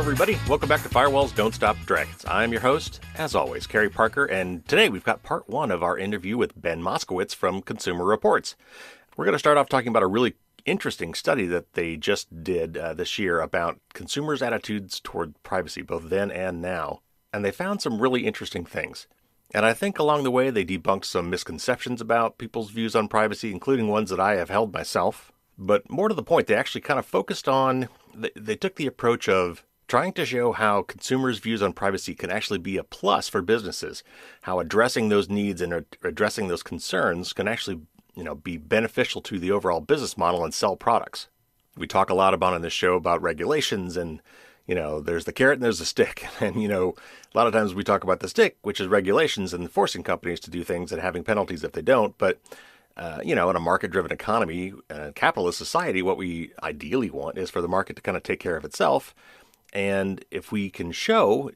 everybody. Welcome back to Firewalls Don't Stop Dragons. I'm your host, as always, Kerry Parker, and today we've got part one of our interview with Ben Moskowitz from Consumer Reports. We're going to start off talking about a really interesting study that they just did this year about consumers' attitudes toward privacy, both then and now. And they found some really interesting things. And I think along the way they debunked some misconceptions about people's views on privacy, including ones that I have held myself. But more to the point, they actually kind of focused on, they took the approach of trying to show how consumers' views on privacy can actually be a plus for businesses, how addressing those needs and addressing those concerns can actually be beneficial to the overall business model and sell products. We talk a lot about on this show about regulations and, there's the carrot and there's the stick. And, a lot of times we talk about the stick, which is regulations and forcing companies to do things and having penalties if they don't. But, in a market-driven economy, capitalist society, what we ideally want is for the market to kind of take care of itself. And if we can show,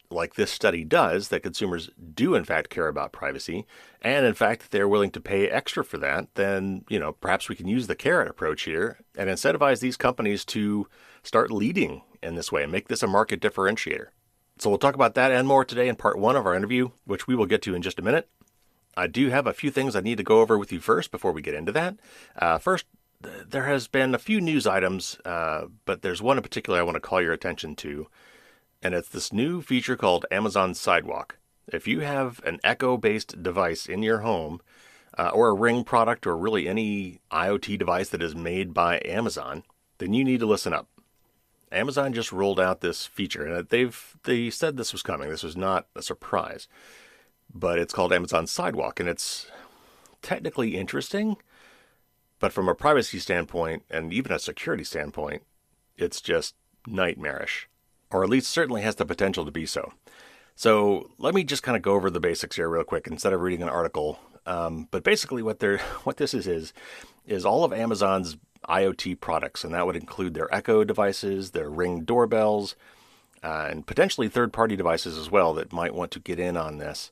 like this study does, that consumers do in fact care about privacy, and in fact they're willing to pay extra for that, then, perhaps we can use the carrot approach here and incentivize these companies to start leading in this way and make this a market differentiator. So we'll talk about that and more today in part one of our interview, which we will get to in just a minute. I do have a few things I need to go over with you first before we get into that. First, there has been a few news items, but there's one in particular I want to call your attention to. And it's this new feature called Amazon Sidewalk. If you have an Echo-based device in your home, or a Ring product, or really any IoT device that is made by Amazon, then you need to listen up. Amazon just rolled out this feature, and they said this was coming. This was not a surprise. But it's called Amazon Sidewalk, and it's technically interesting, but from a privacy standpoint, and even a security standpoint, it's just nightmarish. Or at least certainly has the potential to be so. So let me just kind of go over the basics here real quick instead of reading an article. But basically what this is all of Amazon's IoT products, and that would include their Echo devices, their Ring doorbells, and potentially third-party devices as well that might want to get in on this.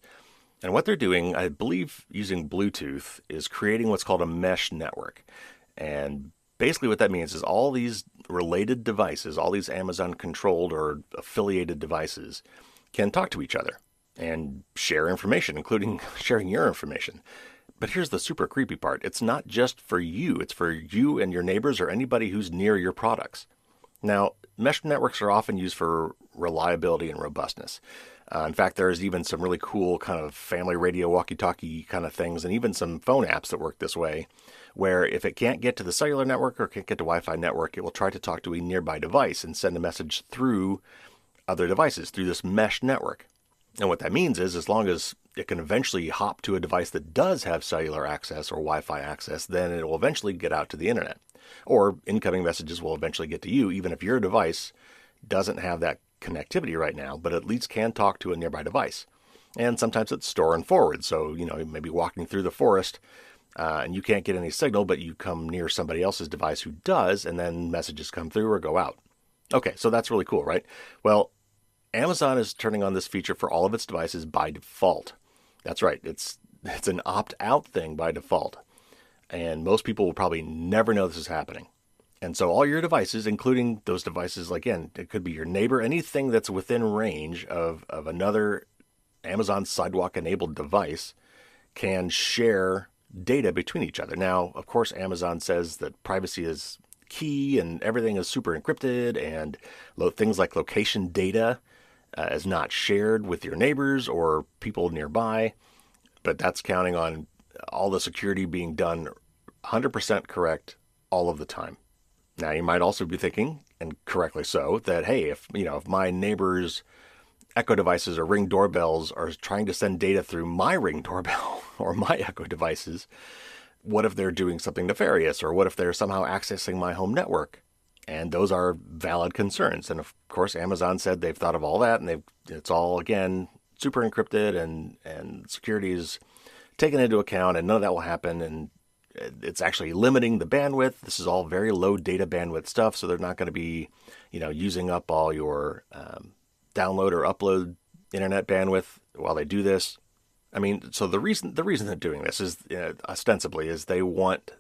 And what they're doing, I believe using Bluetooth, is creating what's called a mesh network. And basically what that means is all these related devices, all these Amazon-controlled or affiliated devices, can talk to each other and share information, including sharing your information. But here's the super creepy part. It's not just for you. It's for you and your neighbors or anybody who's near your products. Now, mesh networks are often used for reliability and robustness. In fact, there's even some really cool kind of family radio walkie-talkie kind of things, and even some phone apps that work this way, where if it can't get to the cellular network or can't get to Wi-Fi network, it will try to talk to a nearby device and send a message through other devices, through this mesh network. And what that means is as long as it can eventually hop to a device that does have cellular access or Wi-Fi access, then it will eventually get out to the internet. Or incoming messages will eventually get to you, even if your device doesn't have that connectivity right now, but at least can talk to a nearby device. And sometimes it's store and forward. So, you may be walking through the forest and you can't get any signal, but you come near somebody else's device who does, and then messages come through or go out. Okay, so that's really cool, right? Well, Amazon is turning on this feature for all of its devices by default. That's right. It's an opt-out thing by default. And most people will probably never know this is happening. And so all your devices, including those devices, again, it could be your neighbor, anything that's within range of another Amazon Sidewalk-enabled device can share data between each other. Now, of course, Amazon says that privacy is key and everything is super encrypted, and things like location data is not shared with your neighbors or people nearby. But that's counting on all the security being done 100% correct all of the time. Now, you might also be thinking, and correctly so, that, hey, if my neighbor's Echo devices or Ring doorbells are trying to send data through my Ring doorbell or my Echo devices, what if they're doing something nefarious, or what if they're somehow accessing my home network? And those are valid concerns. And of course, Amazon said they've thought of all that, and it's all, again, super encrypted, and security is taken into account, and none of that will happen. And it's actually limiting the bandwidth. This is all very low data bandwidth stuff, so they're not going to be, using up all your download or upload internet bandwidth while they do this. I mean, so the reason they're doing this is ostensibly is they want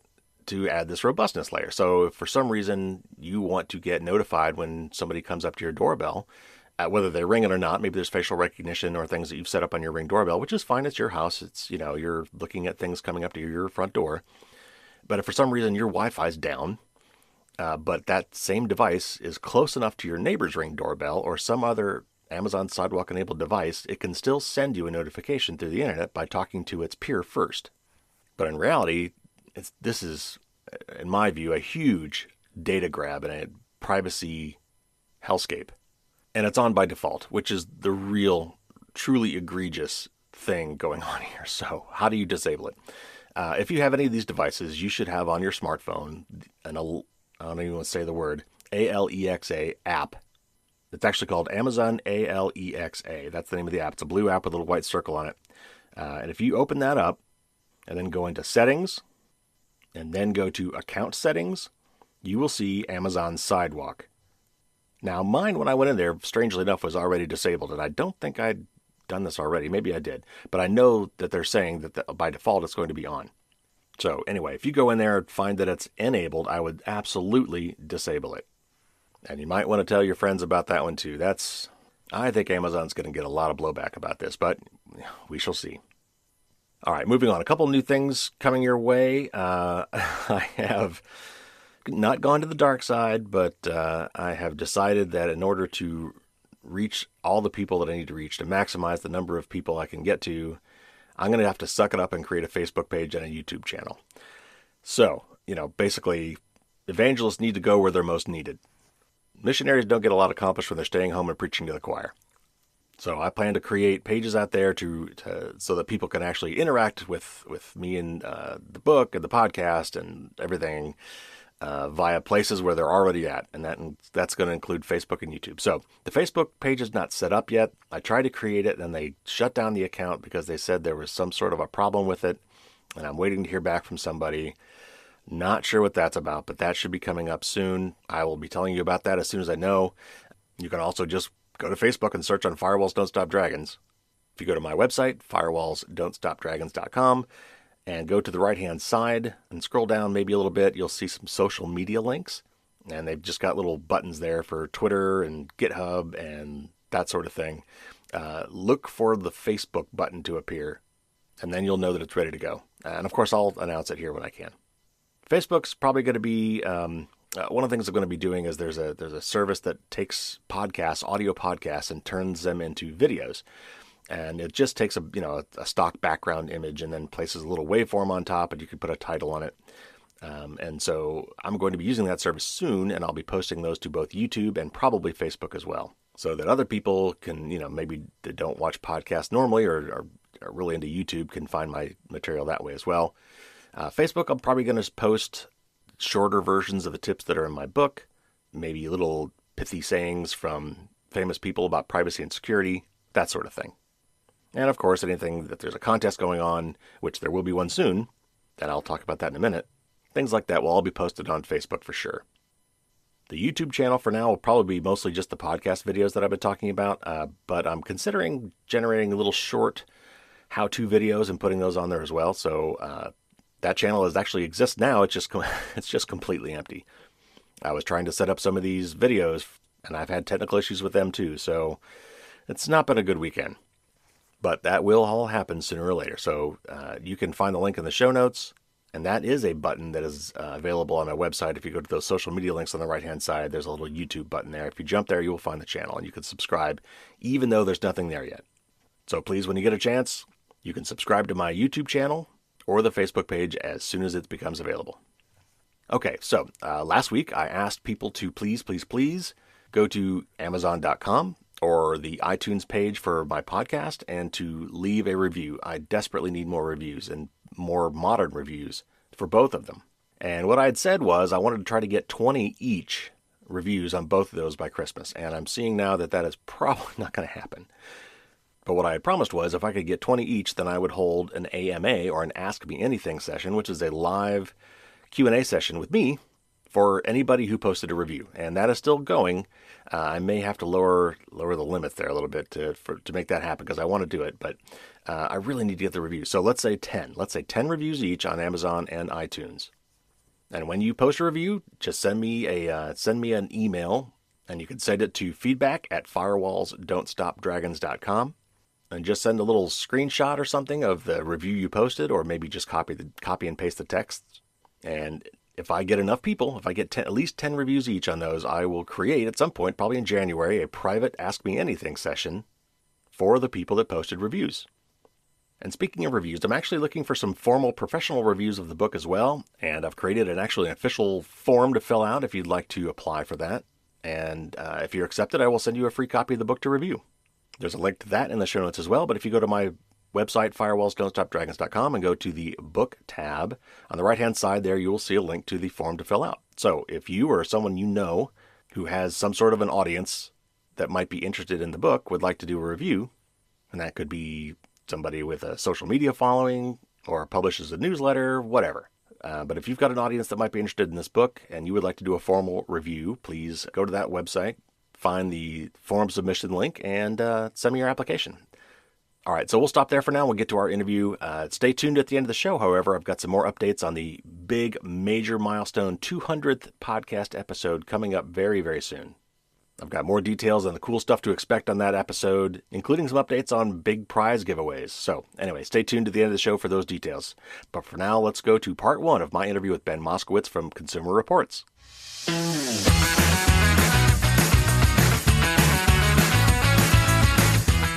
to add this robustness layer. So if for some reason you want to get notified when somebody comes up to your doorbell, whether they ring it or not, maybe there's facial recognition or things that you've set up on your Ring doorbell, which is fine. It's your house. It's, you're looking at things coming up to your front door. But if for some reason your Wi-Fi is down, but that same device is close enough to your neighbor's Ring doorbell or some other Amazon Sidewalk enabled device, it can still send you a notification through the internet by talking to its peer first. But in reality, this is, in my view, a huge data grab and a privacy hellscape. And it's on by default, which is the real, truly egregious thing going on here. So how do you disable it? If you have any of these devices, you should have on your smartphone I don't even want to say the word, Alexa app. It's actually called Amazon Alexa. That's the name of the app. It's a blue app with a little white circle on it. And if you open that up and then go into settings and then go to account settings, you will see Amazon Sidewalk. Now, mine, when I went in there, strangely enough, was already disabled, and I don't think I'd done this already. Maybe I did, but I know that they're saying that by default it's going to be on. So anyway, if you go in there and find that it's enabled, I would absolutely disable it. And you might want to tell your friends about that one too. I think Amazon's going to get a lot of blowback about this, but we shall see. All right, moving on. A couple new things coming your way. I have not gone to the dark side, but I have decided that in order to reach all the people that I need to reach, to maximize the number of people I can get to, I'm going to have to suck it up and create a Facebook page and a YouTube channel. So, basically, evangelists need to go where they're most needed. Missionaries don't get a lot accomplished when they're staying home and preaching to the choir. So I plan to create pages out there so that people can actually interact with me and the book and the podcast and everything via places where they're already at, and that's going to include Facebook and YouTube. So the Facebook page is not set up yet. I tried to create it, and they shut down the account because they said there was some sort of a problem with it, and I'm waiting to hear back from somebody. Not sure what that's about, but that should be coming up soon. I will be telling you about that as soon as I know. You can also just go to Facebook and search on Firewalls Don't Stop Dragons. If you go to my website, firewallsdon'tstopdragons.com, and go to the right-hand side and scroll down maybe a little bit, you'll see some social media links. And they've just got little buttons there for Twitter and GitHub and that sort of thing. Look for the Facebook button to appear, and then you'll know that it's ready to go. And, of course, I'll announce it here when I can. Facebook's probably going to be one of the things I'm going to be doing is there's a service that takes audio podcasts, and turns them into videos. And it just takes a stock background image and then places a little waveform on top, and you can put a title on it. And so I'm going to be using that service soon, and I'll be posting those to both YouTube and probably Facebook as well, so that other people can, maybe that don't watch podcasts normally or are really into YouTube can find my material that way as well. Facebook, I'm probably going to post shorter versions of the tips that are in my book, maybe little pithy sayings from famous people about privacy and security, that sort of thing. And of course, anything that there's a contest going on, which there will be one soon, and I'll talk about that in a minute, things like that will all be posted on Facebook for sure. The YouTube channel for now will probably be mostly just the podcast videos that I've been talking about, but I'm considering generating little short how-to videos and putting those on there as well. So that channel actually exists now. It's just completely empty. I was trying to set up some of these videos, and I've had technical issues with them too. So it's not been a good weekend. But that will all happen sooner or later. So you can find the link in the show notes. And that is a button that is available on my website. If you go to those social media links on the right-hand side, there's a little YouTube button there. If you jump there, you will find the channel, and you can subscribe, even though there's nothing there yet. So please, when you get a chance, you can subscribe to my YouTube channel or the Facebook page as soon as it becomes available. Okay, so last week I asked people to please go to Amazon.com or the iTunes page for my podcast and to leave a review. I desperately need more reviews and more modern reviews for both of them. And what I had said was I wanted to try to get 20 each reviews on both of those by Christmas. And I'm seeing now that that is probably not going to happen. But what I had promised was if I could get 20 each, then I would hold an AMA or an Ask Me Anything session, which is a live Q&A session with me for anybody who posted a review. And that is still going. I may have to lower the limits there a little bit to make that happen because I want to do it. But I really need to get the reviews. So let's say 10. Let's say 10 reviews each on Amazon and iTunes. And when you post a review, just send me an email, and you can send it to feedback@firewallsdon'tstopdragons.com. And just send a little screenshot or something of the review you posted, or maybe just copy and paste the text. And if I get enough people, if I get at least 10 reviews each on those, I will create at some point, probably in January, a private Ask Me Anything session for the people that posted reviews. And speaking of reviews, I'm actually looking for some formal professional reviews of the book as well. And I've created an official form to fill out if you'd like to apply for that. And if you're accepted, I will send you a free copy of the book to review. There's a link to that in the show notes as well. But if you go to my website, firewallsdon'tstopdragons.com, and go to the book tab, on the right-hand side there, you will see a link to the form to fill out. So if you or someone you know who has some sort of an audience that might be interested in the book would like to do a review, and that could be somebody with a social media following or publishes a newsletter, whatever. But if you've got an audience that might be interested in this book and you would like to do a formal review, please go to that website, find the form submission link, and send me your application. All right, so we'll stop there for now. We'll get to our interview. Stay tuned at the end of the show, however. I've got some more updates on the big, major milestone 200th podcast episode coming up very, very soon. I've got more details on the cool stuff to expect on that episode, including some updates on big prize giveaways. So anyway, stay tuned to the end of the show for those details. But for now, let's go to part one of my interview with Ben Moskowitz from Consumer Reports.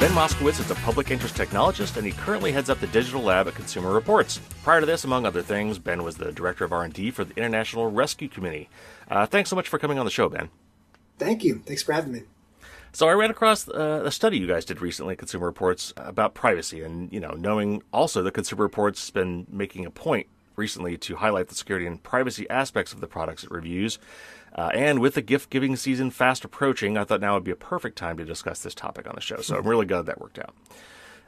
Ben Moskowitz is a public interest technologist, and he currently heads up the digital lab at Consumer Reports. Prior to this, among other things, Ben was the director of R&D for the International Rescue Committee. Thanks so much for coming on the show, Ben. Thank you. Thanks for having me. So I ran across a study you guys did recently at Consumer Reports about privacy, and knowing also that Consumer Reports has been making a point recently to highlight the security and privacy aspects of the products it reviews. And with the gift-giving season fast approaching, I thought now would be a perfect time to discuss this topic on the show. So I'm really glad that worked out.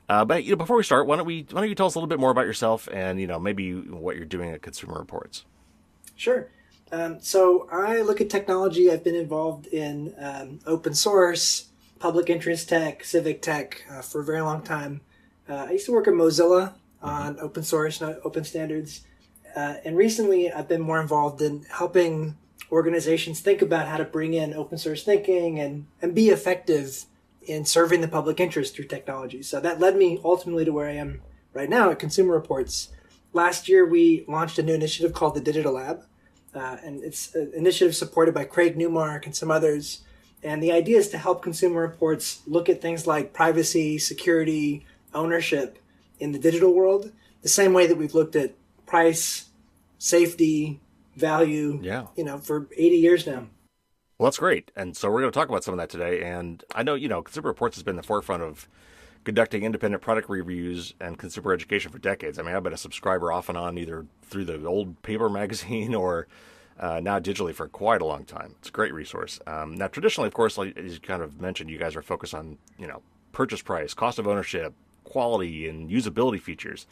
But before we start, why don't you tell us a little bit more about yourself and maybe what you're doing at Consumer Reports? Sure. So I look at technology. I've been involved in open source, public interest tech, civic tech for a very long time. I used to work at Mozilla on open source and open standards. And recently I've been more involved in helping organizations think about how to bring in open source thinking and be effective in serving the public interest through technology. So that led me ultimately to where I am right now at Consumer Reports. Last year, we launched a new initiative called the Digital Lab. And it's an initiative supported by Craig Newmark and some others. And the idea is to help Consumer Reports look at things like privacy, security, ownership in the digital world, the same way that we've looked at price, safety, value, for 80 years now. Well, that's great. And so we're going to talk about some of that today. And I know, Consumer Reports has been the forefront of conducting independent product reviews and consumer education for decades. I mean, I've been a subscriber off and on either through the old paper magazine or now digitally for quite a long time. It's a great resource. Now, traditionally, of course, like as you kind of mentioned, you guys are focused on, purchase price, cost of ownership, quality, and usability features.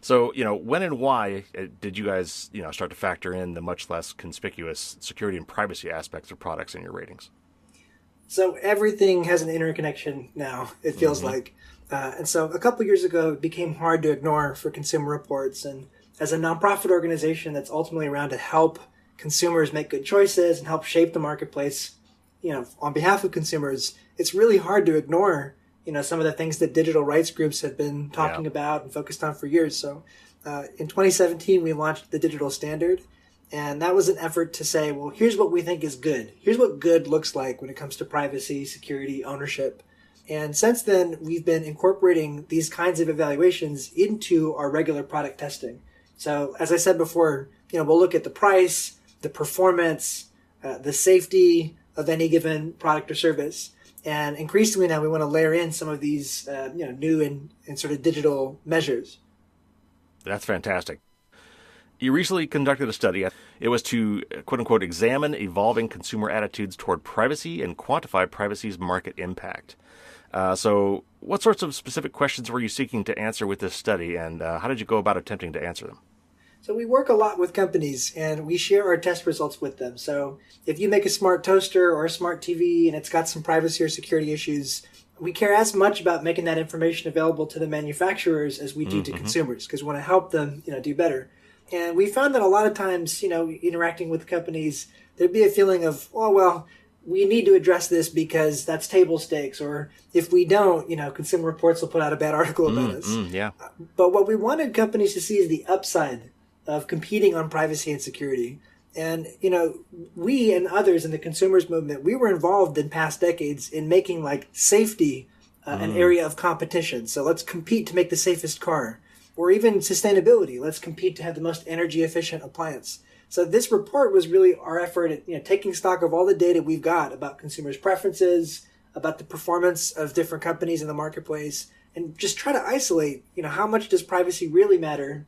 So, when and why did you guys, start to factor in the much less conspicuous security and privacy aspects of products in your ratings? So everything has an interconnection now, it feels like. And so a couple years ago, it became hard to ignore for Consumer Reports. And as a nonprofit organization that's ultimately around to help consumers make good choices and help shape the marketplace, on behalf of consumers, it's really hard to ignore, some of the things that digital rights groups have been talking about and focused on for years. So in 2017, we launched the Digital Standard. And that was an effort to say, well, here's what we think is good. Here's what good looks like when it comes to privacy, security, ownership. And since then, we've been incorporating these kinds of evaluations into our regular product testing. So as I said before, we'll look at the price, the performance, the safety of any given product or service. And increasingly now, we want to layer in some of these new and sort of digital measures. That's fantastic. You recently conducted a study. It was to, quote unquote, examine evolving consumer attitudes toward privacy and quantify privacy's market impact. So what sorts of specific questions were you seeking to answer with this study, and how did you go about attempting to answer them? So we work a lot with companies, and we share our test results with them. So if you make a smart toaster or a smart TV and it's got some privacy or security issues, we care as much about making that information available to the manufacturers as we do to consumers, because we want to help them do better. And we found that a lot of times, interacting with companies, there'd be a feeling of, oh, well, we need to address this because that's table stakes. Or if we don't, Consumer Reports will put out a bad article about us. Yeah. But what we wanted companies to see is the upside of competing on privacy and security. And, we and others in the consumers movement, we were involved in past decades in making safety an area of competition. So let's compete to make the safest car. Or even sustainability. Let's compete to have the most energy efficient appliance. So this report was really our effort at taking stock of all the data we've got about consumers' preferences, about the performance of different companies in the marketplace, and just try to isolate, how much does privacy really matter,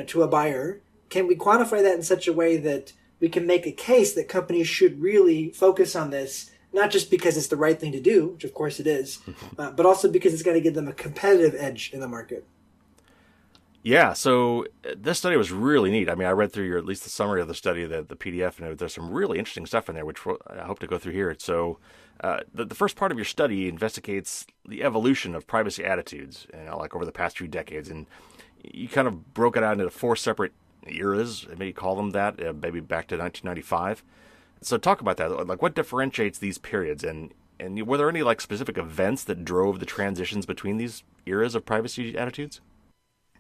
to a buyer? Can we quantify that in such a way that we can make a case that companies should really focus on this, not just because it's the right thing to do, which of course it is, but also because it's going to give them a competitive edge in the market. Yeah, so this study was really neat. I mean, I read through at least the summary of the study, the PDF, and there's some really interesting stuff in there, which I hope to go through here. So the first part of your study investigates the evolution of privacy attitudes, over the past few decades. And you kind of broke it out into 4 separate eras, maybe call them that, maybe back to 1995. So talk about that. What differentiates these periods? And were there any specific events that drove the transitions between these eras of privacy attitudes?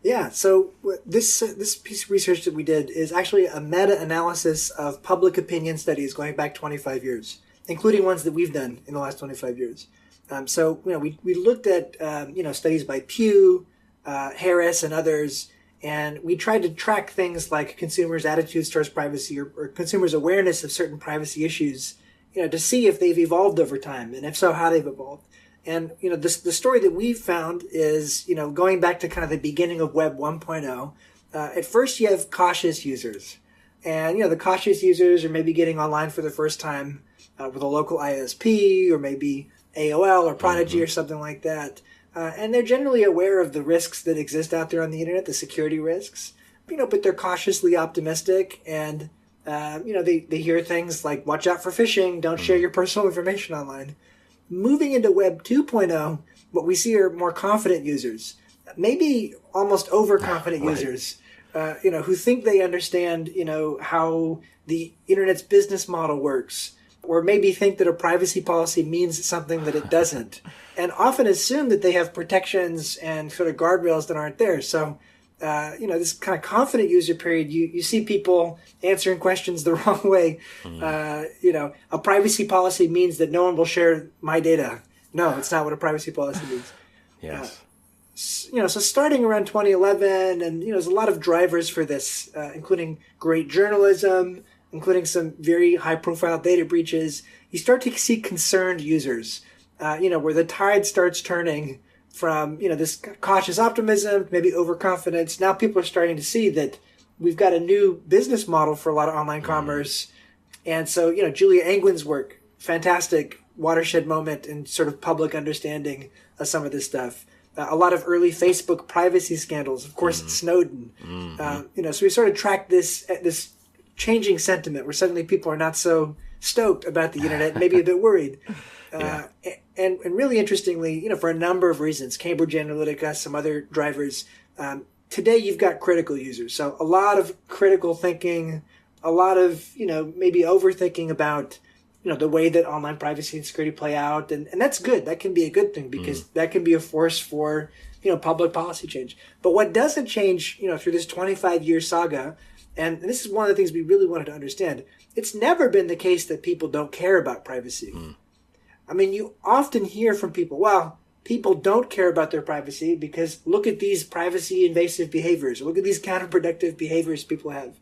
Yeah, so this piece of research that we did is actually a meta-analysis of public opinion studies going back 25 years, including ones that we've done in the last 25 years. We looked at studies by Pew, Harris, and others, and we tried to track things like consumers' attitudes towards privacy or consumers' awareness of certain privacy issues, to see if they've evolved over time, and if so, how they've evolved. And, the story that we've found is, going back to kind of the beginning of Web 1.0, at first you have cautious users. And, the cautious users are maybe getting online for the first time with a local ISP or maybe AOL or Prodigy or something like that. And they're generally aware of the risks that exist out there on the internet, the security risks, but they're cautiously optimistic and, they hear things like, watch out for phishing, don't share your personal information online. Moving into Web 2.0, what we see are more confident users, maybe almost overconfident users, who think they understand, how the internet's business model works, or maybe think that a privacy policy means something that it doesn't, and often assume that they have protections and sort of guardrails that aren't there. So, this kind of confident user period, you see people answering questions the wrong way. A privacy policy means that no one will share my data. No, it's not what a privacy policy means. Yes. So starting around 2011, and, there's a lot of drivers for this, including great journalism, including some very high-profile data breaches. You start to see concerned users, where the tide starts turning from, this cautious optimism, maybe overconfidence. Now people are starting to see that we've got a new business model for a lot of online commerce. And so, Julia Angwin's work, fantastic watershed moment in sort of public understanding of some of this stuff. A lot of early Facebook privacy scandals, of course, Snowden. So we sort of tracked this changing sentiment where suddenly people are not so stoked about the internet, maybe a bit worried. And really interestingly, for a number of reasons, Cambridge Analytica, some other drivers, today you've got critical users. So a lot of critical thinking, a lot of, maybe overthinking about, the way that online privacy and security play out. And that's good. That can be a good thing because that can be a force for, public policy change. But what doesn't change, through this 25-year saga, and this is one of the things we really wanted to understand, it's never been the case that people don't care about privacy. I mean, you often hear from people, well, people don't care about their privacy because look at these privacy invasive behaviors, or look at these counterproductive behaviors people have.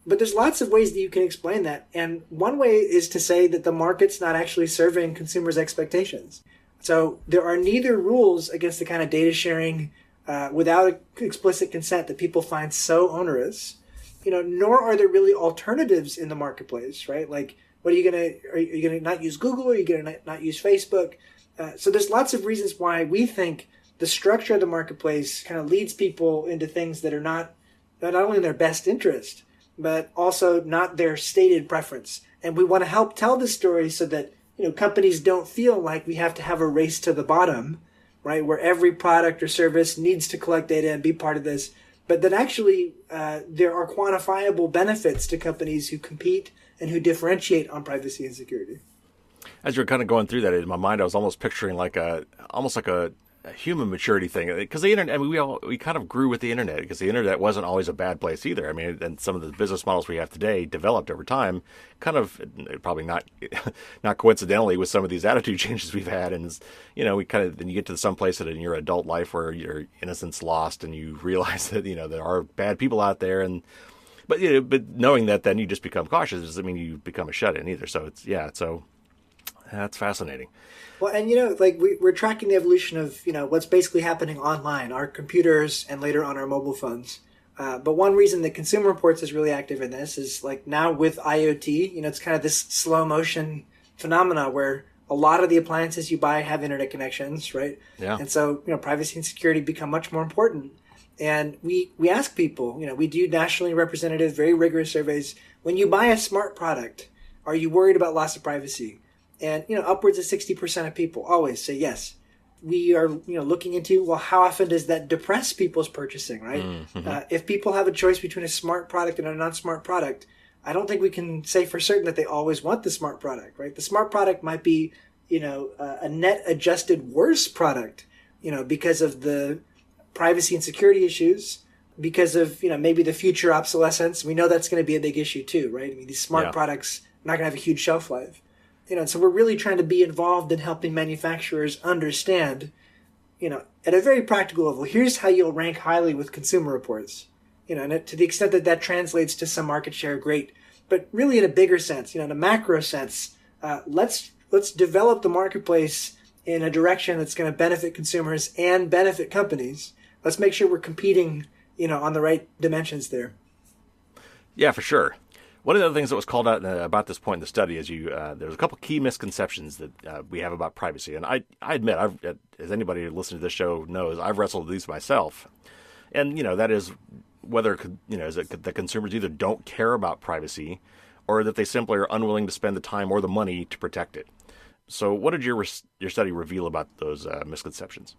But there's lots of ways that you can explain that. And one way is to say that the market's not actually serving consumers' expectations. So there are neither rules against the kind of data sharing without explicit consent that people find so onerous, nor are there really alternatives in the marketplace, right? Like, are you going to not use Google? Are you going to not use Facebook? So there's lots of reasons why we think the structure of the marketplace kind of leads people into things that are not only in their best interest, but also not their stated preference. And we want to help tell the story so that, companies don't feel like we have to have a race to the bottom, right? Where every product or service needs to collect data and be part of this. but that actually there are quantifiable benefits to companies who compete and who differentiate on privacy and security. As you're kind of going through that in my mind, I was almost picturing almost like a human maturity thing, because the internet. I mean, we kind of grew with the internet, because the internet wasn't always a bad place either. I mean, and some of the business models we have today developed over time, kind of probably not coincidentally with some of these attitude changes we've had, and we kind of then you get to some place in your adult life where your innocence lost, and you realize that there are bad people out there, but knowing that, then you just become cautious. Doesn't mean you become a shut-in either. So so that's fascinating. Well, and we're tracking the evolution of what's basically happening online, our computers, and later on our mobile phones. But one reason that Consumer Reports is really active in this is now with IoT, it's kind of this slow motion phenomena where a lot of the appliances you buy have internet connections, right? Yeah. And so privacy and security become much more important. And we ask people, we do nationally representative, very rigorous surveys. When you buy a smart product, are you worried about loss of privacy? And, upwards of 60% of people always say yes. We are, looking into, well, how often does that depress people's purchasing, right? Mm-hmm. If people have a choice between a smart product and a non-smart product, I don't think we can say for certain that they always want the smart product, right? The smart product might be, a net adjusted worse product, because of the privacy and security issues, because of, maybe the future obsolescence. We know that's going to be a big issue too, right? I mean, these smart products are not going to have a huge shelf life. So we're really trying to be involved in helping manufacturers understand, at a very practical level, here's how you'll rank highly with Consumer Reports. And to the extent that that translates to some market share, great. But really in a bigger sense, in a macro sense, let's develop the marketplace in a direction that's going to benefit consumers and benefit companies. Let's make sure we're competing, on the right dimensions there. Yeah, for sure. One of the other things that was called out about this point in the study is there's a couple key misconceptions that we have about privacy. And I admit, as anybody listening to this show knows, I've wrestled with these myself. And, that is whether, is it that consumers either don't care about privacy or that they simply are unwilling to spend the time or the money to protect it. So what did your study reveal about those misconceptions?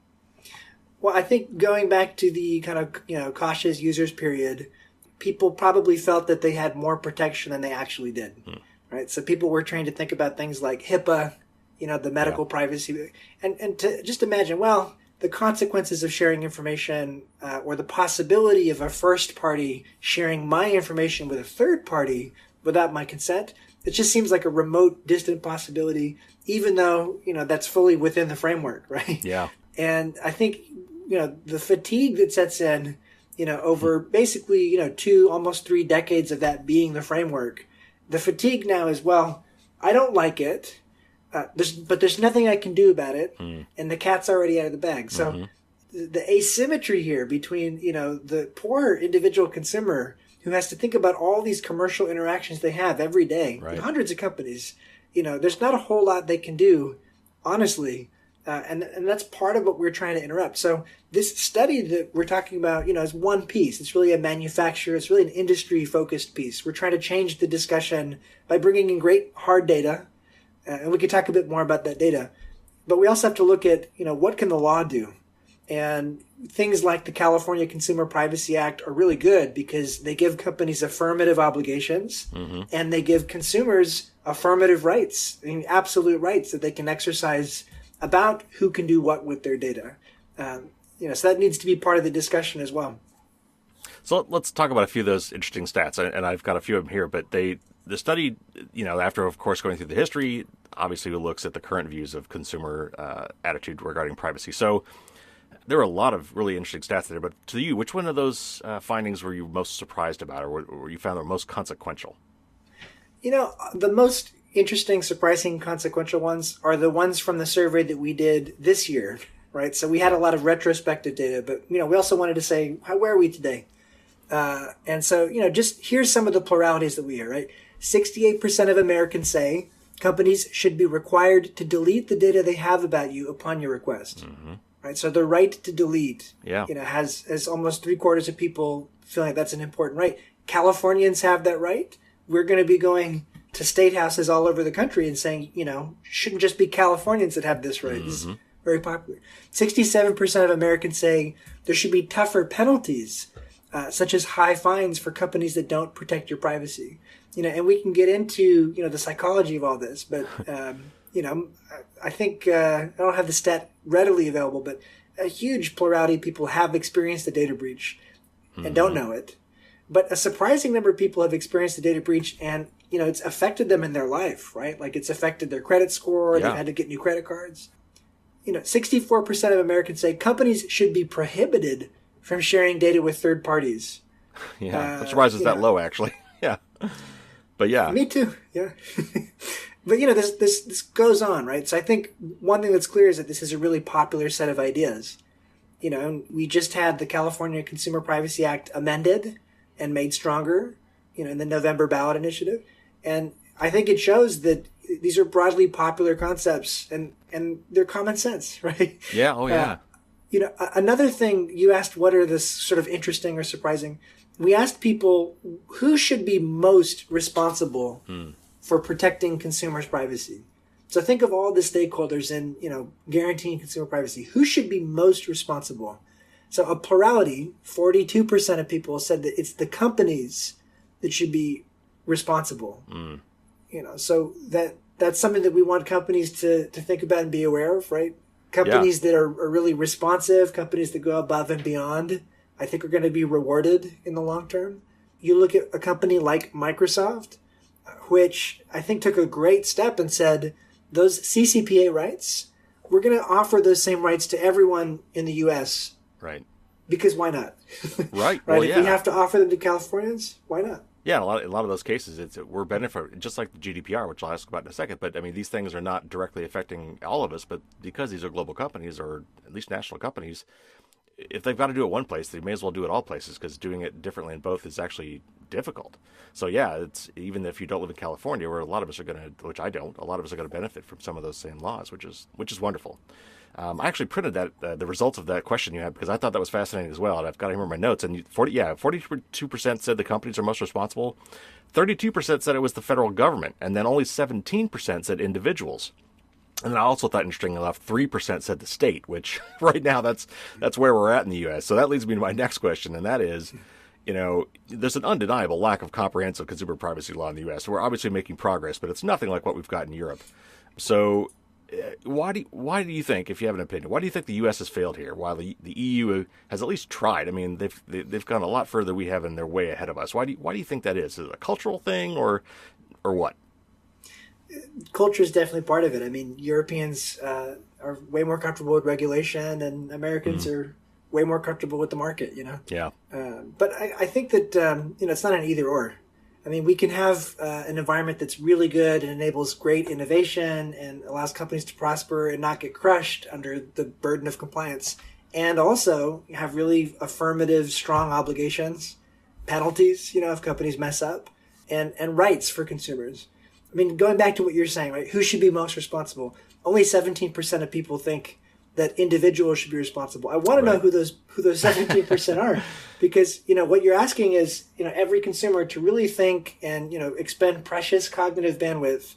Well, I think going back to the kind of, cautious users period, people probably felt that they had more protection than they actually did, right? So people were trained to think about things like HIPAA, the medical privacy, and to just imagine, well, the consequences of sharing information or the possibility of a first party sharing my information with a third party without my consent, it just seems like a remote, distant possibility, even though, that's fully within the framework, right? Yeah. And I think, the fatigue that sets in, over basically, 2, almost 3 decades of that being the framework, the fatigue now is, well, I don't like it, but there's nothing I can do about it, and the cat's already out of the bag. So the asymmetry here between, the poor individual consumer who has to think about all these commercial interactions they have every day, right, hundreds of companies, there's not a whole lot they can do, honestly. And that's part of what we're trying to interrupt. So this study that we're talking about, is one piece. It's really a manufacturer. It's really an industry-focused piece. We're trying to change the discussion by bringing in great hard data, and we could talk a bit more about that data. But we also have to look at, what can the law do? And things like the California Consumer Privacy Act are really good because they give companies affirmative obligations, and they give consumers affirmative rights, absolute rights that they can exercise about who can do what with their data. So that needs to be part of the discussion as well. So let's talk about a few of those interesting stats, and I've got a few of them here. But the study, after of course going through the history, obviously looks at the current views of consumer attitude regarding privacy. So there were a lot of really interesting stats there. But to you, which one of those findings were you most surprised about, or you found the most consequential? The most interesting, surprising, consequential ones are the ones from the survey that we did this year, right? So we had a lot of retrospective data, but, we also wanted to say, where are we today? And so, just here's some of the pluralities that we hear, right? 68% of Americans say companies should be required to delete the data they have about you upon your request, right? So the right to delete, has almost 3/4 of people feeling like that's an important right. Californians have that right. We're going to be going to state houses all over the country and saying, shouldn't just be Californians that have this right. This is very popular. 67% of Americans say there should be tougher penalties such as high fines for companies that don't protect your privacy. And we can get into, the psychology of all this, but, I think, I don't have the stat readily available, but a huge plurality of people have experienced a data breach and don't know it. But a surprising number of people have experienced a data breach and, it's affected them in their life, right? Like it's affected their credit score. They've had to get new credit cards. 64% of Americans say companies should be prohibited from sharing data with third parties. Yeah, I'm surprised it's that low, actually. Yeah. But yeah. Me too, yeah. But, this goes on, right? So I think one thing that's clear is that this is a really popular set of ideas. And we just had the California Consumer Privacy Act amended and made stronger, in the November ballot initiative. And I think it shows that these are broadly popular concepts and they're common sense, right? Yeah, oh yeah. Another thing you asked, what are the sort of interesting or surprising? We asked people who should be most responsible for protecting consumers' privacy. So think of all the stakeholders in, guaranteeing consumer privacy. Who should be most responsible? So a plurality, 42% of people said that it's the companies that should be responsible. So that's something that we want companies to think about and be aware of, right? Companies that are really responsive, companies that go above and beyond, I think are going to be rewarded in the long term. You look at a company like Microsoft, which I think took a great step and said, those CCPA rights, we're going to offer those same rights to everyone in the U.S. Right. Because why not? Right. Right. Well, if we have to offer them to Californians, why not? Yeah, in a lot of those cases, we're benefiting, just like the GDPR, which I'll ask about in a second. But I mean, these things are not directly affecting all of us, but because these are global companies or at least national companies, if they've got to do it one place, they may as well do it all places because doing it differently in both is actually difficult. So yeah, it's even if you don't live in California, where a lot of us are going to, which I don't, a lot of us are going to benefit from some of those same laws, which is wonderful. I actually printed the results of that question you had because I thought that was fascinating as well, and I've got it here in my notes. And 42% said the companies are most responsible, 32% said it was the federal government, and then only 17% said individuals. And then I also thought, interesting enough, 3% said the state, which right now that's where we're at in the U.S. So that leads me to my next question, and that is, there's an undeniable lack of comprehensive consumer privacy law in the U.S. We're obviously making progress, but it's nothing like what we've got in Europe. So why do you think, if you have an opinion, why do you think the U.S. has failed here, while the EU has at least tried? I mean, they've gone a lot further than we have, and they're way ahead of us. Why do you think that is? Is it a cultural thing, or what? Culture is definitely part of it. I mean, Europeans are way more comfortable with regulation, and Americans are way more comfortable with the market. Yeah. But I think that it's not an either or. I mean, we can have an environment that's really good and enables great innovation and allows companies to prosper and not get crushed under the burden of compliance, and also have really affirmative, strong obligations, penalties, if companies mess up, and rights for consumers. I mean, going back to what you're saying, right? Who should be most responsible? Only 17% of people think that individuals should be responsible. I want to know who those 17% are, because what you're asking is every consumer to really think and expend precious cognitive bandwidth,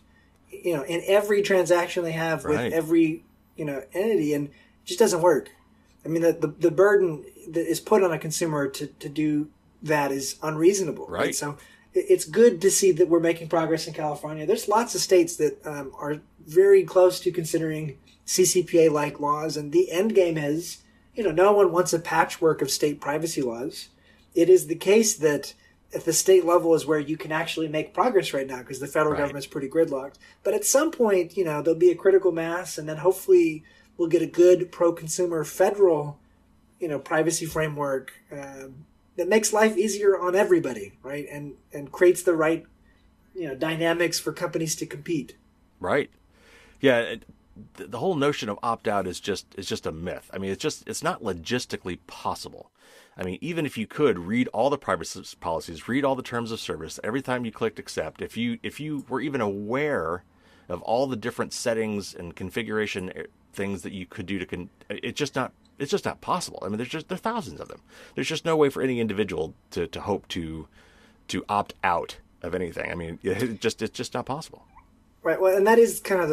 in every transaction they have with every entity, and it just doesn't work. I mean, the burden that is put on a consumer to do that is unreasonable. Right. So it's good to see that we're making progress in California. There's lots of states that are very close to considering CCPA-like laws, and the end game is, no one wants a patchwork of state privacy laws. It is the case that at the state level is where you can actually make progress right now, because the federal government's pretty gridlocked. But at some point, there'll be a critical mass, and then hopefully we'll get a good pro-consumer federal, privacy framework that makes life easier on everybody, right? And creates the right, dynamics for companies to compete. Right. Yeah. The whole notion of opt-out is just a myth. I mean, it's not logistically possible. I mean, even if you could read all the privacy policies, read all the terms of service, every time you clicked accept, if you were even aware of all the different settings and configuration things that you could do it's just not possible. I mean, there are thousands of them. There's just no way for any individual to hope to opt out of anything. I mean, it's just not possible. Right. Well, and that is kind of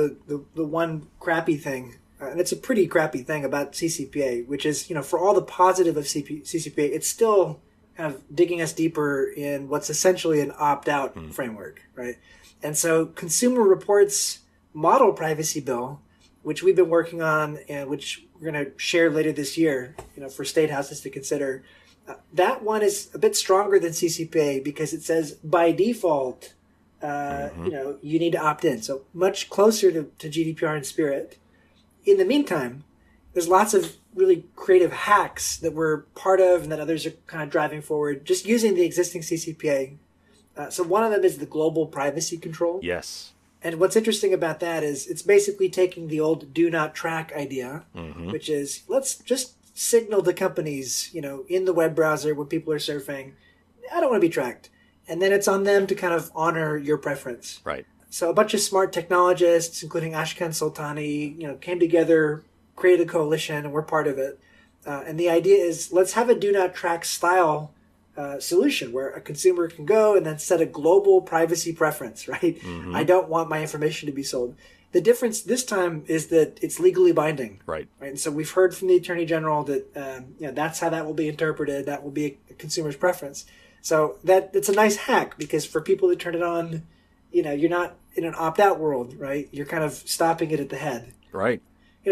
the one crappy thing, and it's a pretty crappy thing about CCPA, which is, for all the positive of CCPA, it's still kind of digging us deeper in what's essentially an opt-out framework, right? And so Consumer Reports model privacy bill, which we've been working on and which we're going to share later this year, for state houses to consider, that one is a bit stronger than CCPA because it says by default, you need to opt in. So much closer to GDPR in spirit. In the meantime, there's lots of really creative hacks that we're part of and that others are kind of driving forward, just using the existing CCPA. So one of them is the global privacy control. Yes. And what's interesting about that is it's basically taking the old do not track idea, which is let's just signal to companies, in the web browser when people are surfing, I don't want to be tracked. And then it's on them to kind of honor your preference. Right. So a bunch of smart technologists, including Ashkan Soltani, came together, created a coalition, and we're part of it. And the idea is let's have a do not track style solution where a consumer can go and then set a global privacy preference, right? I don't want my information to be sold. The difference this time is that it's legally binding. Right. And so we've heard from the Attorney General that that's how that will be interpreted. That will be a consumer's preference. So it's a nice hack because for people that turn it on, you're not in an opt-out world, right? You're kind of stopping it at the head. Right.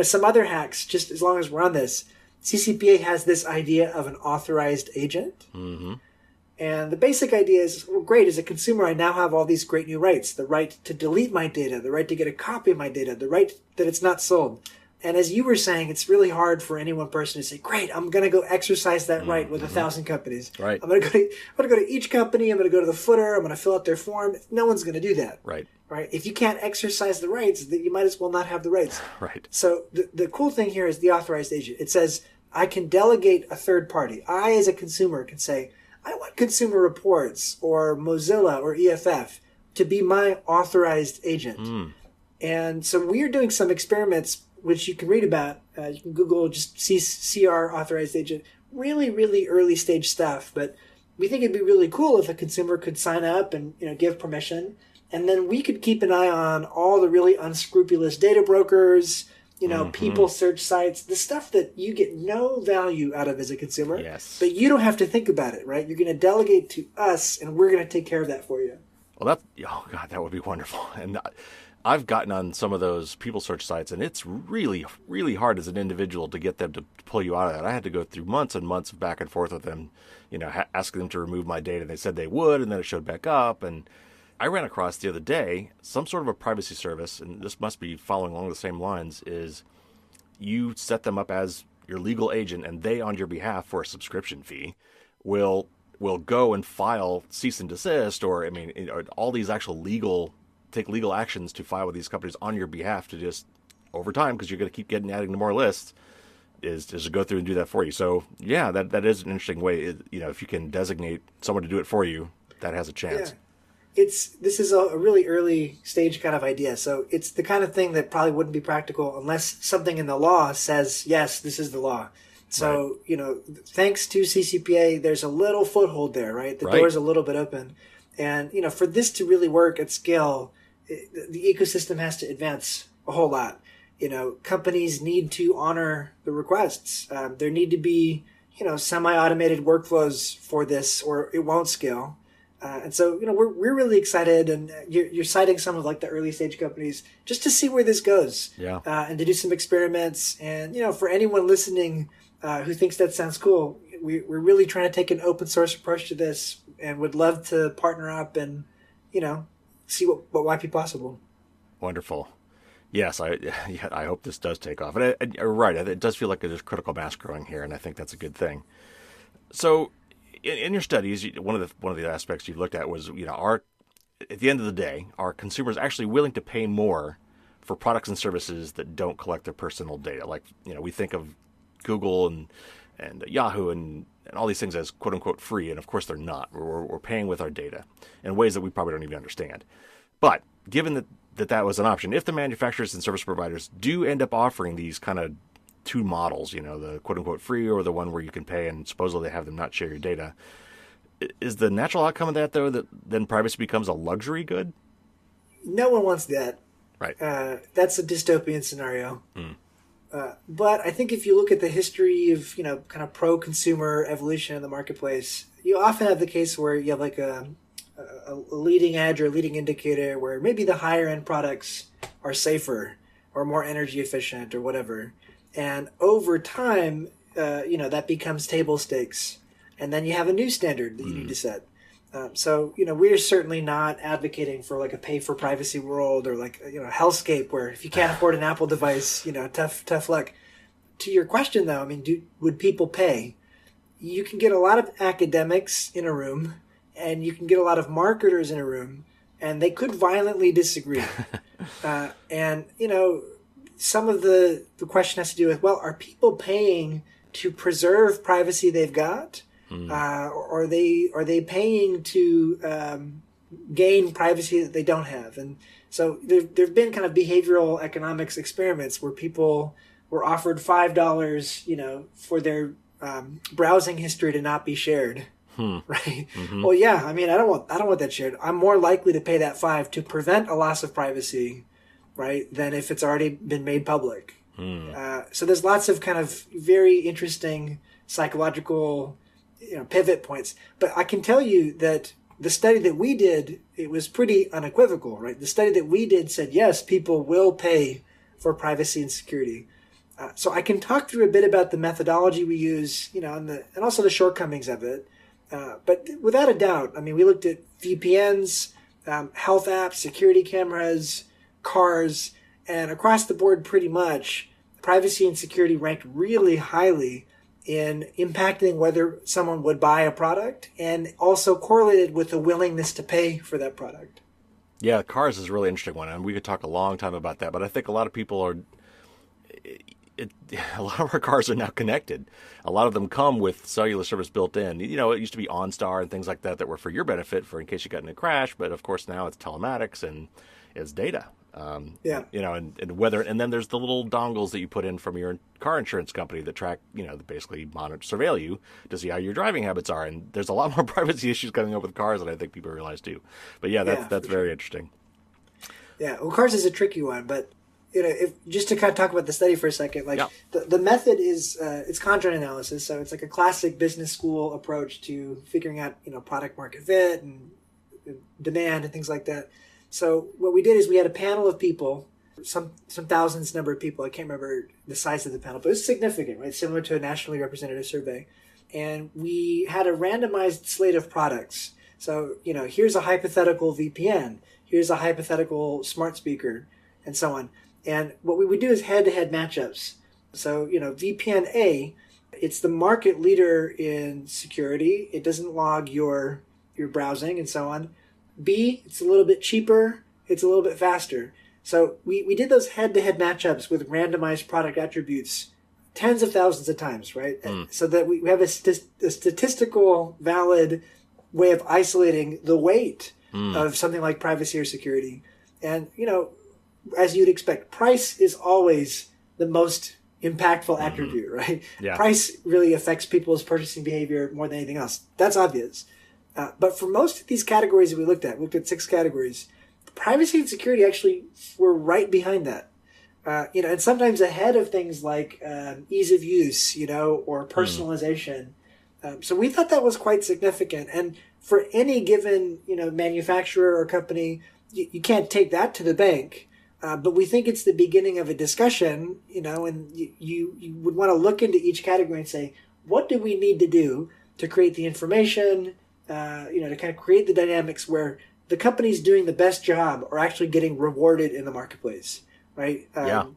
Some other hacks, just as long as we're on this, CCPA has this idea of an authorized agent. And the basic idea is, well, great, as a consumer, I now have all these great new rights. The right to delete my data, the right to get a copy of my data, the right that it's not sold. And as you were saying, it's really hard for any one person to say, great, I'm going to go exercise that right with 1,000 companies. Right. I'm going to go to each company. I'm going to go to the footer. I'm going to fill out their form. No one's going to do that. Right. Right. If you can't exercise the rights, you might as well not have the rights. Right. So the cool thing here is the authorized agent. It says I can delegate a third party. I, as a consumer, can say, I want Consumer Reports or Mozilla or EFF to be my authorized agent. And so we are doing some experiments, which you can read about. You can Google just CR authorized agent. Really, really early stage stuff. But we think it'd be really cool if a consumer could sign up and give permission. And then we could keep an eye on all the really unscrupulous data brokers, people search sites, the stuff that you get no value out of as a consumer. Yes. But you don't have to think about it, right? You're going to delegate to us, and we're going to take care of that for you. Well, that would be wonderful. And I've gotten on some of those people search sites, and it's really, really hard as an individual to get them to pull you out of that. I had to go through months and months of back and forth with them, asking them to remove my data. They said they would, and then it showed back up. And I ran across the other day some sort of a privacy service, and this must be following along the same lines, is you set them up as your legal agent, and they, on your behalf, for a subscription fee, will go and file cease and desist, or all these actual take legal actions to file with these companies on your behalf to just, over time, because you're going to keep adding to more lists, is to go through and do that for you. So, yeah, that is an interesting way. If you can designate someone to do it for you, that has a chance. Yeah. This is a really early stage kind of idea. So it's the kind of thing that probably wouldn't be practical unless something in the law says, yes, this is the law. So, right. Thanks to CCPA, there's a little foothold there, right? The door's a little bit open. And, for this to really work at scale, the ecosystem has to advance a whole lot. Companies need to honor the requests. There need to be, semi-automated workflows for this, or it won't scale. And so, we're really excited, and you're citing some of the early stage companies just to see where this goes. Yeah. And to do some experiments. And, for anyone listening who thinks that sounds cool, we're really trying to take an open source approach to this and would love to partner up and, see what might be possible. Wonderful. Yes, I hope this does take off. And you're right, it does feel like there's critical mass growing here, and I think that's a good thing. So, in your studies, one of the aspects you looked at was, at the end of the day, are consumers actually willing to pay more for products and services that don't collect their personal data? Like, we think of Google and Yahoo and all these things as quote unquote free, and of course they're not. We're paying with our data in ways that we probably don't even understand. But given that was an option, if the manufacturers and service providers do end up offering these kind of two models, the quote-unquote free or the one where you can pay and supposedly have them not share your data, is the natural outcome of that, though, that then privacy becomes a luxury good? No one wants that. Right. That's a dystopian scenario. But I think if you look at the history of, kind of pro-consumer evolution in the marketplace, you often have the case where you have like a leading edge or leading indicator where maybe the higher end products are safer or more energy efficient or whatever. And over time, that becomes table stakes. And then you have a new standard that you need to set. So we're certainly not advocating for like a pay for privacy world or like, hellscape where if you can't afford an Apple device, tough luck. To your question though, I mean, would people pay? You can get a lot of academics in a room and you can get a lot of marketers in a room and they could violently disagree. Some of the question has to do with, well, are people paying to preserve privacy they've got? Or are they paying to gain privacy that they don't have? And so there've been kind of behavioral economics experiments where people were offered $5, for their browsing history to not be shared. Right? Mm-hmm. Well, yeah. I mean, I don't want that shared. I'm more likely to pay that $5 to prevent a loss of privacy, right, than if it's already been made public. So there's lots of kind of very interesting psychological pivot points. But I can tell you that the study that we did, it was pretty unequivocal, right? The study that we did said, yes, people will pay for privacy and security. So I can talk through a bit about the methodology we use, and also the shortcomings of it. But without a doubt, I mean, we looked at VPNs, health apps, security cameras, cars, and across the board pretty much, privacy and security ranked really highly in impacting whether someone would buy a product and also correlated with the willingness to pay for that product. Yeah, cars is a really interesting one, and we could talk a long time about that, but I think a lot of people are... a lot of our cars are now connected. A lot of them come with cellular service built in. It used to be OnStar and things like that were for your benefit, for in case you got in a crash, but of course now it's telematics and it's data. And then there's the little dongles that you put in from your car insurance company that track, that basically surveil you to see how your driving habits are. And there's a lot more privacy issues coming up with cars than I think people realize too. But that's very interesting. Yeah, well, cars is a tricky one, but just to kind of talk about the study for a second, the method is it's content analysis, so it's like a classic business school approach to figuring out product market fit and demand and things like that. So what we did is we had a panel of people, some thousands number of people. I can't remember the size of the panel, but it's significant, right? Similar to a nationally representative survey. And we had a randomized slate of products. So, here's a hypothetical VPN, here's a hypothetical smart speaker, and so on. And what we would do is head-to-head matchups. So, VPN A, it's the market leader in security. It doesn't log your browsing and so on. B, it's a little bit cheaper. It's a little bit faster. So we did those head-to-head matchups with randomized product attributes tens of thousands of times, right? So that we have a statistical valid way of isolating the weight of something like privacy or security. And, as you'd expect, price is always the most impactful attribute, right? Yeah. Price really affects people's purchasing behavior more than anything else. That's obvious. But for most of these categories that we looked at 6 categories, privacy and security actually were right behind that. And sometimes ahead of things like ease of use, or personalization. So we thought that was quite significant. And for any given, manufacturer or company, you can't take that to the bank. But we think it's the beginning of a discussion, and you would want to look into each category and say, what do we need to do to create the information, to kind of create the dynamics where the companies doing the best job are actually getting rewarded in the marketplace, right? And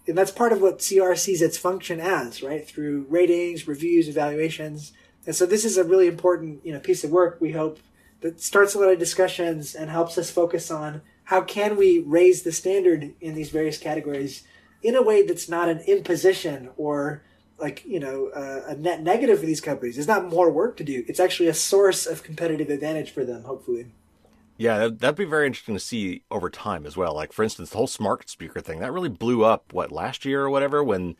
that's part of what CR sees its function as, right? Through ratings, reviews, evaluations. And so this is a really important, piece of work, we hope, that starts a lot of discussions and helps us focus on how can we raise the standard in these various categories in a way that's not an imposition or a net negative for these companies. There's not more work to do. It's actually a source of competitive advantage for them, hopefully. Yeah, that'd be very interesting to see over time as well. Like, for instance, the whole smart speaker thing, that really blew up, last year or whatever, when,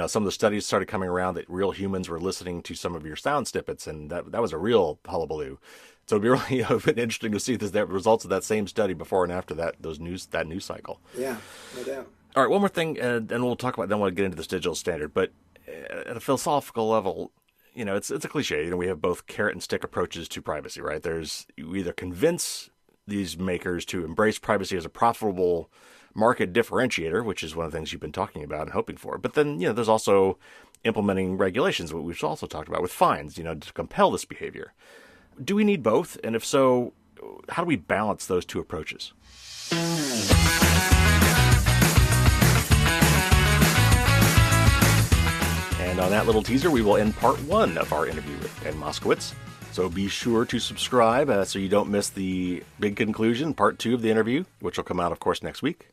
some of the studies started coming around that real humans were listening to some of your sound snippets, and that was a real hullabaloo. So it'd be really interesting to see the results of that same study before and after that news cycle. Yeah, no doubt. All right, one more thing, and we'll talk about, then we'll get into this digital standard. But at a philosophical level, it's a cliche. We have both carrot and stick approaches to privacy, right? You either convince these makers to embrace privacy as a profitable market differentiator, which is one of the things you've been talking about and hoping for. But then, there's also implementing regulations, what we've also talked about with fines, to compel this behavior. Do we need both? And if so, how do we balance those two approaches? And on that little teaser, we will end part 1 of our interview with Ben Moskowitz. So be sure to subscribe so you don't miss the big conclusion, part 2 of the interview, which will come out, of course, next week.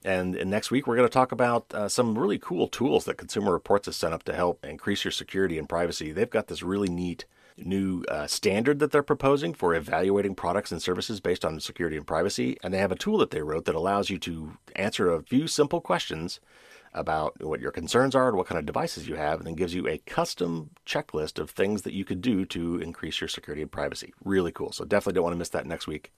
And next week, we're going to talk about some really cool tools that Consumer Reports has set up to help increase your security and privacy. They've got this really neat new standard that they're proposing for evaluating products and services based on security and privacy. And they have a tool that they wrote that allows you to answer a few simple questions about what your concerns are and what kind of devices you have, and then gives you a custom checklist of things that you could do to increase your security and privacy. Really cool. So definitely don't want to miss that next week.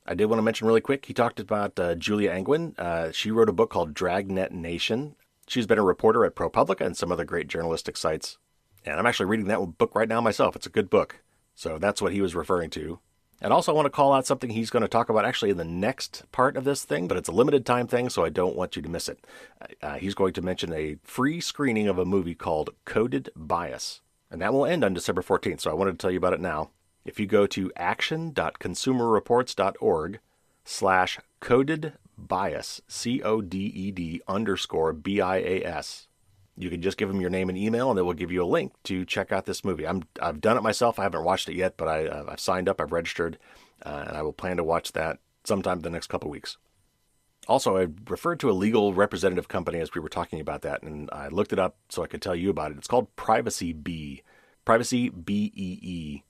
I did want to mention really quick, he talked about Julia Angwin. She wrote a book called Dragnet Nation. She's been a reporter at ProPublica and some other great journalistic sites. And I'm actually reading that book right now myself. It's a good book. So that's what he was referring to. And also I want to call out something he's going to talk about actually in the next part of this thing, but it's a limited time thing, so I don't want you to miss it. He's going to mention a free screening of a movie called Coded Bias. And that will end on December 14th, so I wanted to tell you about it now. If you go to action.consumerreports.org/codedbias, CODED_BIAS, you can just give them your name and email, and they will give you a link to check out this movie. I've done it myself. I haven't watched it yet, but I've signed up. I've registered, and I will plan to watch that sometime in the next couple weeks. Also, I referred to a legal representative company as we were talking about that, and I looked it up so I could tell you about it. It's called Privacy Bee. Privacy BEE.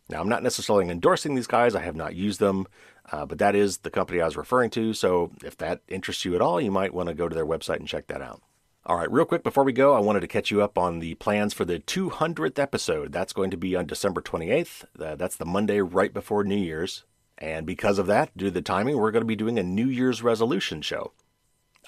Now, I'm not necessarily endorsing these guys. I have not used them, but that is the company I was referring to. So if that interests you at all, you might want to go to their website and check that out. All right, real quick before we go, I wanted to catch you up on the plans for the 200th episode. That's going to be on December 28th. That's the Monday right before New Year's. And because of that, due to the timing, we're going to be doing a New Year's resolution show.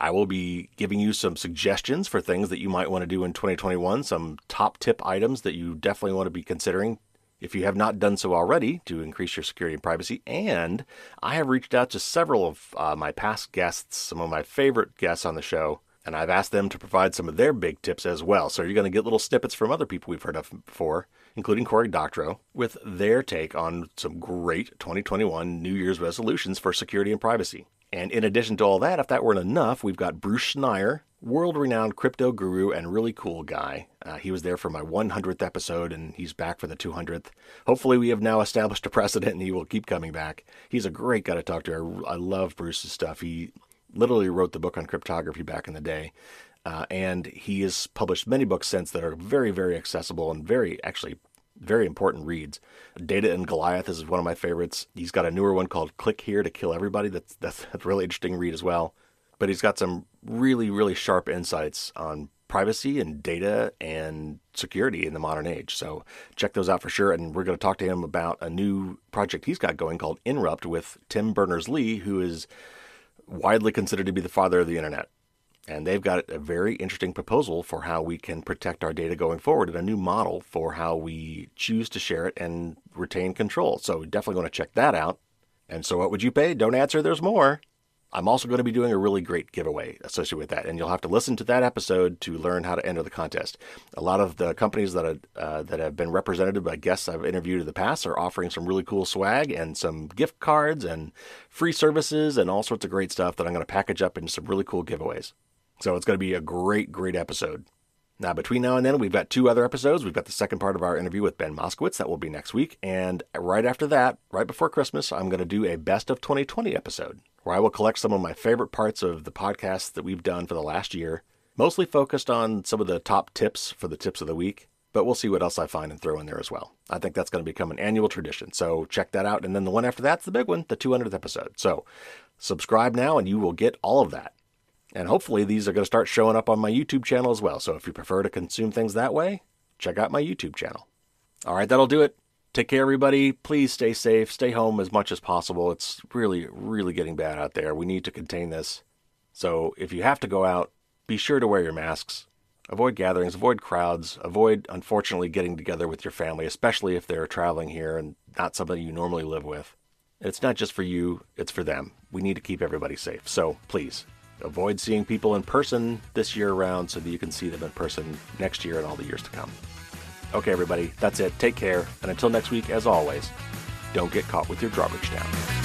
I will be giving you some suggestions for things that you might want to do in 2021, some top tip items that you definitely want to be considering if you have not done so already to increase your security and privacy. And I have reached out to several of my past guests, some of my favorite guests on the show, and I've asked them to provide some of their big tips as well. So you're going to get little snippets from other people we've heard of before, including Cory Doctorow, with their take on some great 2021 New Year's resolutions for security and privacy. And in addition to all that, if that weren't enough, we've got Bruce Schneier, world-renowned crypto guru and really cool guy. He was there for my 100th episode, and he's back for the 200th. Hopefully we have now established a precedent, and he will keep coming back. He's a great guy to talk to. I love Bruce's stuff. He literally wrote the book on cryptography back in the day, and he has published many books since that are very, very accessible and very important reads. Data and Goliath is one of my favorites. He's got a newer one called Click Here to Kill Everybody. That's a really interesting read as well. But he's got some really, really sharp insights on privacy and data and security in the modern age. So check those out for sure. And we're going to talk to him about a new project he's got going called Inrupt with Tim Berners-Lee, who is widely considered to be the father of the internet. And they've got a very interesting proposal for how we can protect our data going forward and a new model for how we choose to share it and retain control. So definitely want to check that out. And so what would you pay? Don't answer, there's more. I'm also going to be doing a really great giveaway associated with that, and you'll have to listen to that episode to learn how to enter the contest. A lot of the companies that have been represented by guests I've interviewed in the past are offering some really cool swag and some gift cards and free services and all sorts of great stuff that I'm going to package up into some really cool giveaways. So it's going to be a great, great episode. Now, between now and then, we've got 2 other episodes. We've got the second part of our interview with Ben Moskowitz. That will be next week. And right after that, right before Christmas, I'm going to do a Best of 2020 episode, where I will collect some of my favorite parts of the podcasts that we've done for the last year, mostly focused on some of the top tips for the tips of the week. But we'll see what else I find and throw in there as well. I think that's going to become an annual tradition. So check that out. And then the one after that's the big one, the 200th episode. So subscribe now and you will get all of that. And hopefully these are going to start showing up on my YouTube channel as well. So if you prefer to consume things that way, check out my YouTube channel. All right, that'll do it. Take care, everybody. Please stay safe. Stay home as much as possible. It's really, really getting bad out there. We need to contain this. So if you have to go out, be sure to wear your masks. Avoid gatherings, avoid crowds, avoid, unfortunately, getting together with your family, especially if they're traveling here and not somebody you normally live with. It's not just for you, it's for them. We need to keep everybody safe. So please, avoid seeing people in person this year around so that you can see them in person next year and all the years to come. Okay, everybody, that's it. Take care. And until next week, as always, don't get caught with your drawbridge down.